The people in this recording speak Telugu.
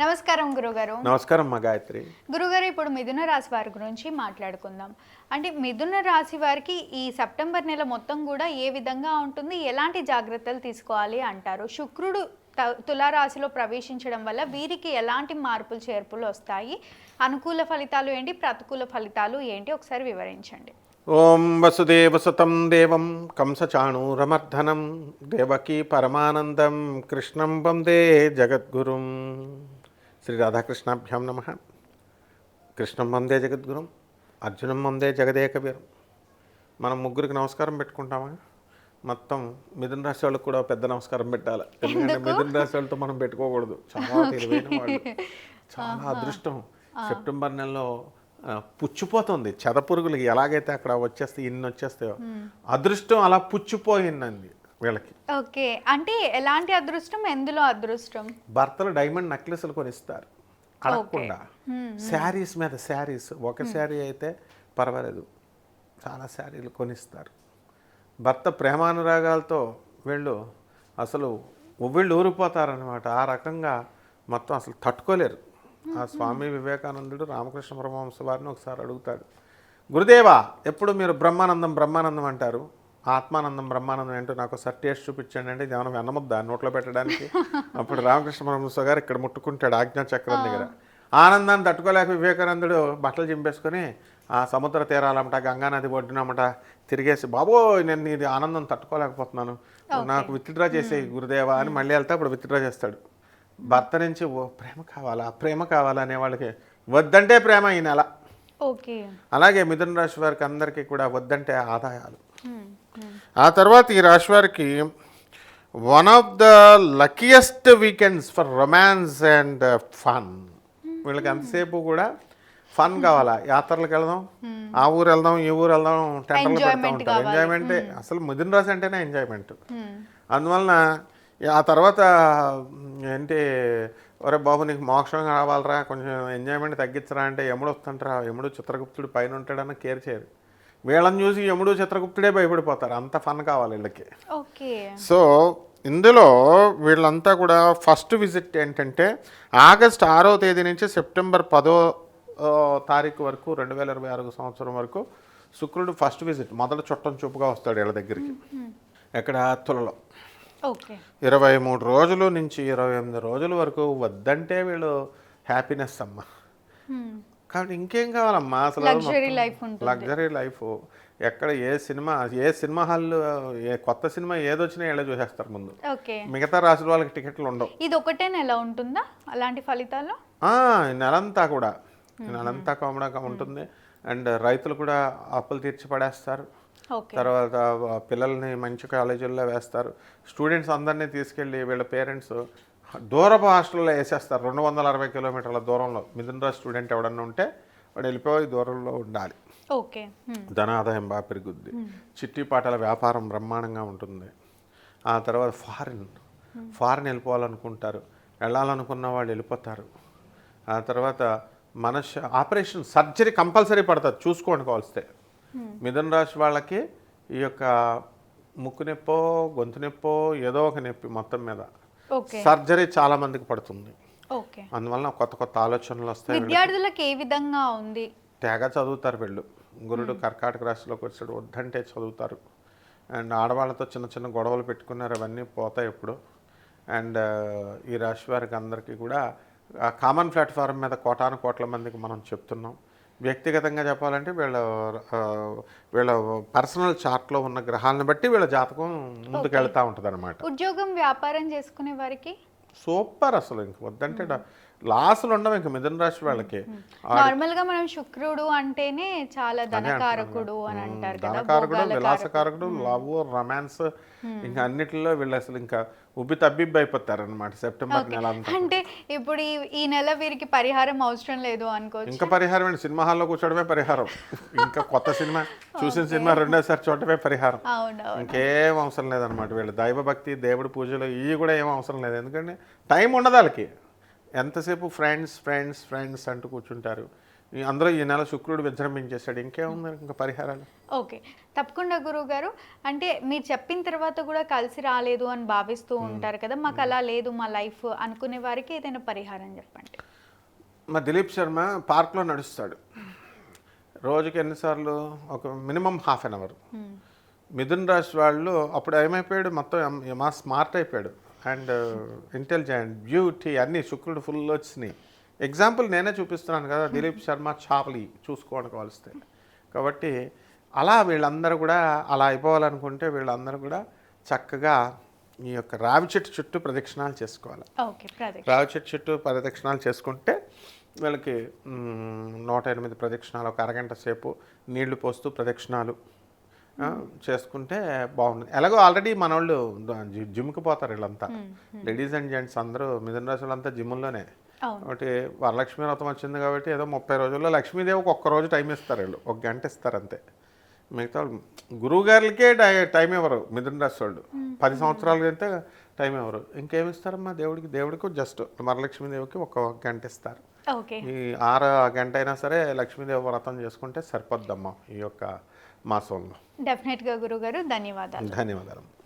నమస్కారం గురుగారు. నమస్కారం మా గాయత్రి. గురుగారు, ఇప్పుడు మిథున రాశి వారి గురించి మాట్లాడుకుందాం. అంటే మిథున రాశి వారికి ఈ సెప్టెంబర్ నెల మొత్తం కూడా ఏ విధంగా ఉంటుంది, ఎలాంటి జాగ్రత్తలు తీసుకోవాలి అంటారు? శుక్రుడు తులారాశిలో ప్రవేశించడం వల్ల వీరికి ఎలాంటి మార్పులు చేర్పులు వస్తాయి? అనుకూల ఫలితాలు ఏంటి, ప్రతికూల ఫలితాలు ఏంటి, ఒకసారి వివరించండి. ఓం వసుదేవసుతం దేవం కంసచాణూరమర్ధనం దేవకీ పరమానందం కృష్ణం వందే జగద్గురుం. శ్రీ రాధాకృష్ణాభ్యాం నమః. కృష్ణం వందే జగద్గురుం, అర్జునం వందే జగదేకవీరం. మనం ముగ్గురికి నమస్కారం పెట్టుకుంటామా? మొత్తం మిథున రాశి వాళ్ళకి కూడా పెద్ద నమస్కారం పెట్టాలి. ఎందుకంటే మిథున రాశి వాళ్ళతో మనం పెట్టుకోకూడదు. చాలా తెలివైన వాళ్ళు, చాలా అదృష్టం. సెప్టెంబర్ నెలలో పుచ్చిపోతుంది. చెదపురుగులు ఎలాగైతే అక్కడ వచ్చేస్తే ఇన్ని వచ్చేస్తాయో, అదృష్టం అలా పుచ్చిపోయిందండి వీళ్ళకి. ఓకే, అంటే ఎలాంటి అదృష్టం, ఎందులో అదృష్టం? భర్తలు డైమండ్ నెక్లెస్లు కొనిస్తారు అడగకుండా. శారీస్ మీద శారీస్, ఒక శారీ అయితే పర్వాలేదు, చాలా శారీలు కొనిస్తారు. భర్త ప్రేమానురాగాలతో వీళ్ళు అసలు వీళ్ళు ఊరిపోతారనమాట. ఆ రకంగా మొత్తం అసలు తట్టుకోలేరు. ఆ స్వామి వివేకానందుడు రామకృష్ణ పరమహంస వారిని ఒకసారి అడుగుతాడు, గురుదేవా ఎప్పుడు మీరు బ్రహ్మానందం బ్రహ్మానందం అంటారు, ఆత్మానందం బ్రహ్మానందం ఏంటో నాకు ఒకసారి టేస్ట్ చూపించండి అంటే, ఇది ఏమైనా వెన్నముద్దా నోట్లో పెట్టడానికి? అప్పుడు రామకృష్ణ పరమహంస గారు ఇక్కడ ముట్టుకుంటాడు ఆజ్ఞా చక్రం దగ్గర. ఆనందాన్ని తట్టుకోలేక వివేకానందుడు బట్టలు చింపేసుకొని ఆ సముద్ర తీరాలమ్మట, గంగానది ఒడ్డునమ్మట తిరిగేసి, బాబోయ్ నేను ఇది ఆనందం తట్టుకోలేకపోతున్నాను, నాకు విత్డ్రా చేసే గురుదేవా అని మళ్ళీ వెళ్తే అప్పుడు విత్డ్రా చేస్తాడు. భర్త నుంచి ఓ ప్రేమ కావాలా, ప్రేమ కావాలా అనే వాళ్ళకి వద్దంటే ప్రేమ ఈ నెల. ఓకే, అలాగే మిథున రాశి వారికి అందరికీ కూడా వద్దంటే ఆదాయాలు. ఆ తర్వాత ఈ రాశి వారికి one of the luckiest weekends for romance and fun. వీళ్ళకి ఎంతసేపు కూడా ఫన్ కావాలా, యాత్రలకు వెళ్దాం, ఆ ఊరు వెళ్దాం, ఈ ఊరు వెళ్దాం, టెంటర్లు పెడతా ఉంటారు. ఎంజాయ్మెంటే అసలు మిథున రాశి అంటేనే ఎంజాయ్మెంట్. అందువలన ఆ తర్వాత ఏంటి, ఒరే బాబు నీకు మోక్షం కావాలరా, కొంచెం ఎంజాయ్మెంట్ తగ్గించరా అంటే, యముడు వస్తుంటారా, యముడు చిత్రగుప్తుడు పైన ఉంటాడన్న కేర్ చేయరు. వీళ్ళని చూసి యముడు చిత్రగుప్తుడే భయపడిపోతారు, అంత ఫన్ కావాలి వీళ్ళకి. సో ఇందులో వీళ్ళంతా కూడా ఫస్ట్ విజిట్ ఏంటంటే ఆగస్ట్ 6వ తేదీ నుంచి సెప్టెంబర్ 10వ తారీఖు వరకు 2026 సంవత్సరం వరకు శుక్రుడు ఫస్ట్ విజిట్, మొదటి చుట్టం చూపుగా వస్తాడు వీళ్ళ దగ్గరికి. ఎక్కడ? తులలో. 23 రోజుల నుంచి 28 రోజుల వరకు వద్దంటే వీళ్ళు హ్యాపీనెస్ అమ్మ. కాబట్టి ఇంకేం కావాలమ్మా అసలు? Luxury life. ఎక్కడ ఏ సినిమా హాల్, ఏ కొత్త సినిమా ఏదొచ్చినా వీళ్ళే చూసేస్తారు ముందు. మిగతా రాసుల వాళ్ళకి టికెట్లు ఉండవు. ఇది ఒకటే నెల ఉంటుందా అలాంటి ఫలితాలు? నెలంతా కూడా, నెలంతా కామన్గా ఉంటుంది. అండ్ రైతులు కూడా అప్పులు తీర్చి పడేస్తారు. తర్వాత పిల్లల్ని మంచి కాలేజీల్లో వేస్తారు. స్టూడెంట్స్ అందరినీ తీసుకెళ్ళి వీళ్ళ పేరెంట్స్ దూరపు హాస్టల్లో వేసేస్తారు. 260 కిలోమీటర్ల దూరంలో మిథున రాశి స్టూడెంట్ ఎవడన్నా ఉంటే వాడు వెళ్ళిపోయి దూరంలో ఉండాలి. ధనాదాయం బాగా పెరుగుద్ది. చిట్టి పాటల వ్యాపారం బ్రహ్మాండంగా ఉంటుంది. ఆ తర్వాత ఫారిన్ వెళ్ళిపోవాలనుకుంటారు, వెళ్ళాలనుకున్న వాళ్ళు వెళ్ళిపోతారు. ఆ తర్వాత ఆపరేషన్ సర్జరీ కంపల్సరీ పడుతుంది, చూసుకోండి కావలిస్తే. మిథున రాశి వాళ్ళకి ఈ యొక్క ముక్కు నొప్పో గొంతు నొప్పో ఏదో ఒక నొప్పి మొత్తం మీద సర్జరీ చాలా మందికి పడుతుంది. అందువల్ల కొత్త కొత్త ఆలోచనలు వస్తాయి. విద్యార్థులకు ఏ విధంగా ఉంది? తెగ చదువుతారు వీళ్ళు. గురుడు కర్కాటక రాశిలోకి వచ్చాడు, వద్దంటే చదువుతారు. అండ్ ఆడవాళ్ళతో చిన్న చిన్న గొడవలు పెట్టుకున్నారు, అవన్నీ పోతాయి ఇప్పుడు. అండ్ ఈ రాశి వారికి అందరికీ కూడా కామన్ ప్లాట్ఫారం మీద కోట్ల మందికి మనం చెప్తున్నాం. వ్యక్తిగతంగా చెప్పాలంటే వీళ్ళ పర్సనల్ చార్ట్లో ఉన్న గ్రహాలను బట్టి వీళ్ళ జాతకం ముందుకు వెళ్తూ ఉంటుంది అనమాట. ఉద్యోగం వ్యాపారం చేసుకునే వారికి సూపర్. అసలు ఇంక వద్దంటే లాసులు ఉండవు ఇంక మిథున రాశి వాళ్ళకి. నార్మల్ గా మనం శుక్రుడు అంటేనే చాలా ధనకారకుడు అని అంటారు కదా, ధనకారకుడు, విలాసకారకుడు, లవ్, రొమాన్స్, ఇంకా అన్నిటిలో వీళ్ళు అసలు ఇంకా ఉబ్బి తబ్బిబ్బి అయిపోతారు అనమాట సెప్టెంబర్ నెల అంతా. అంటే ఇప్పుడు ఈ నెల వీరికి పరిహారం అవసరం లేదు అనుకోవచ్చు. ఇంకా పరిహారం అండి, సినిమా హాల్లో కూర్చోవడమే పరిహారం. ఇంకా కొత్త సినిమా చూసిన సినిమా రెండోసారి చూడటమే పరిహారం. ఇంకేం అవసరం లేదనమాట. వీళ్ళు దైవభక్తి, దేవుడి పూజలు ఇవి కూడా ఏం అవసరం లేదు. ఎందుకంటే టైం ఉండదు వాళ్ళకి. ఎంతసేపు ఫ్రెండ్స్ ఫ్రెండ్స్ ఫ్రెండ్స్ అంటూ కూర్చుంటారు. అందులో ఈ నెల శుక్రుడు విజృంభించేశాడు, ఇంకేముంది ఇంకా పరిహారాలు. ఓకే, తప్పకుండా గురువుగారు. అంటే మీరు చెప్పిన తర్వాత కూడా కలిసి రాలేదు అని భావిస్తూ ఉంటారు కదా, మాకు అలా లేదు మా లైఫ్ అనుకునే వారికి ఏదైనా పరిహారం చెప్పండి. మా దిలీప్ శర్మ పార్క్లో నడుస్తాడు, రోజుకి ఎన్నిసార్లు, ఒక minimum half an hour. Mithun రాశి వాళ్ళు అప్పుడు ఏమైపోయాడు, మొత్తం మా స్మార్ట్ అయిపోయాడు అండ్ ఇంటెలిజెంట్, బ్యూటీ అన్నీ శుక్రుడు ఫుల్ వచ్చినాయి. ఎగ్జాంపుల్ నేనే చూపిస్తున్నాను కదా, దిలీప్ శర్మ చాపలి చూసుకోవడానికి కావలిస్తే. కాబట్టి అలా వీళ్ళందరూ కూడా అలా అయిపోవాలనుకుంటే వీళ్ళందరూ కూడా చక్కగా ఈ యొక్క రావి చెట్టు చుట్టూ ప్రదక్షిణాలు చేసుకోవాలి. రావి చెట్టు చుట్టూ ప్రదక్షిణాలు చేసుకుంటే వీళ్ళకి 108 ప్రదక్షిణాలు, ఒక అరగంట సేపు నీళ్లు పోస్తూ ప్రదక్షిణాలు చేసుకుంటే బాగుంటుంది. ఎలాగో ఆల్రెడీ మన వాళ్ళు జిమ్కి పోతారు వీళ్ళంతా, లేడీస్ అండ్ జెంట్స్ అందరూ మిథున రాశి వాళ్ళంతా జిమ్లోనే. ఒకటి వరలక్ష్మి వ్రతం వచ్చింది కాబట్టి ఏదో 30 రోజుల్లో లక్ష్మీదేవికి ఒక్క రోజు టైం ఇస్తారు వీళ్ళు, 1 గంట ఇస్తారు అంతే. మిగతా గురువు గారికి టైం ఇవ్వరు మిథున రాశి వాళ్ళు, 10 సంవత్సరాల కంటే టైం ఇవ్వరు. ఇంకేమి ఇస్తారమ్మా దేవుడికి జస్ట్ వరలక్ష్మీదేవికి 1 గంట ఇస్తారు. ఈ 6 గంట అయినా సరే లక్ష్మీదేవి వ్రతం చేసుకుంటే సరిపోద్దమ్మా ఈ యొక్క మాసంలో. డెఫినెట్గా గురుగారు, ధన్యవాదాలు.